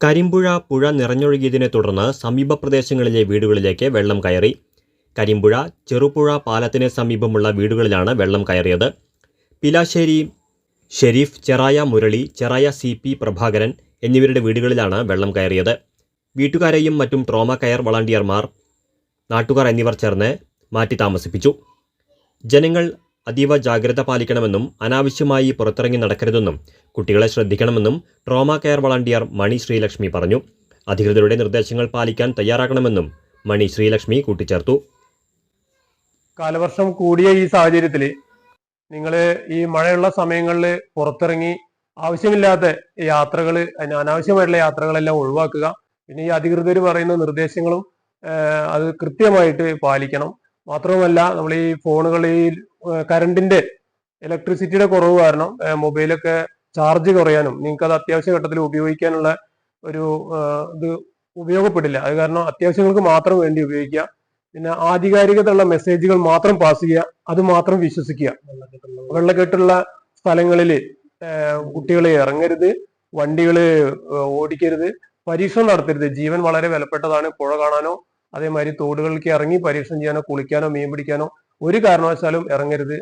കരിമ്പുഴ പുഴ നിറഞ്ഞൊഴുകിയതിനെ തുടർന്ന് സമീപ പ്രദേശങ്ങളിലെ വീടുകളിലേക്ക് വെള്ളം കയറി. കരിമ്പുഴ ചെറുപുഴ പാലത്തിന് സമീപമുള്ള വീടുകളിലാണ് വെള്ളം കയറിയത്. പിലാശ്ശേരി ഷെരീഫ്, ചെറായ മുരളി, ചെറായ CP പ്രഭാകരൻ എന്നിവരുടെ വീടുകളിലാണ് വെള്ളം കയറിയത്. വീട്ടുകാരെയും മറ്റും ട്രോമ കെയർ വളണ്ടിയർമാർ, നാട്ടുകാർ എന്നിവർ ചേർന്ന് മാറ്റി താമസിപ്പിച്ചു. ജനങ്ങൾ അതീവ ജാഗ്രത പാലിക്കണമെന്നും അനാവശ്യമായി പുറത്തിറങ്ങി നടക്കരുതെന്നും കുട്ടികളെ ശ്രദ്ധിക്കണമെന്നും ട്രോമ കെയർ വളണ്ടിയർ മണി ശ്രീലക്ഷ്മി പറഞ്ഞു. അധികൃതരുടെ നിർദ്ദേശങ്ങൾ പാലിക്കാൻ തയ്യാറാകണമെന്നും മണി ശ്രീലക്ഷ്മി കൂട്ടിച്ചേർത്തു. കാലവർഷം കൂടിയ ഈ സാഹചര്യത്തിൽ നിങ്ങൾ ഈ മഴയുള്ള സമയങ്ങളിൽ പുറത്തിറങ്ങി ആവശ്യമില്ലാത്ത യാത്രകൾ, അനാവശ്യമായിട്ടുള്ള യാത്രകളെല്ലാം ഒഴിവാക്കുക. പിന്നെ ഈ അധികൃതർ പറയുന്ന നിർദ്ദേശങ്ങളും അത് കൃത്യമായിട്ട് പാലിക്കണം. മാത്രവുമല്ല, നമ്മൾ ഈ ഫോണുകളിൽ കറണ്ടിന്റെ ഇലക്ട്രിസിറ്റിയുടെ കുറവ് കാരണം മൊബൈലൊക്കെ ചാർജ് കുറയാനും നിങ്ങൾക്ക് അത് അത്യാവശ്യ ഘട്ടത്തിൽ ഉപയോഗിക്കാനുള്ള ഒരു ഇത് ഉപയോഗപ്പെടില്ല. അത് കാരണം അത്യാവശ്യങ്ങൾക്ക് മാത്രം വേണ്ടി ഉപയോഗിക്കുക. പിന്നെ ആധികാരികതയുള്ള മെസ്സേജുകൾ മാത്രം പാസ് ചെയ്യുക, അത് മാത്രം വിശ്വസിക്കുക. വെള്ളക്കെട്ടുള്ള സ്ഥലങ്ങളിൽ കുട്ടികളെ ഇറങ്ങരുത്, വണ്ടികൾ ഓടിക്കരുത്, പരീക്ഷണം നടത്തരുത്. ജീവൻ വളരെ വിലപ്പെട്ടതാണ്. പുഴ കാണാനോ അതേമാതിരി തോടുകളിലേക്ക് ഇറങ്ങി പരീക്ഷണം ചെയ്യാനോ കുളിക്കാനോ മീൻ പിടിക്കാനോ ഒരു കാരണവശാലും ഇറങ്ങരുത്.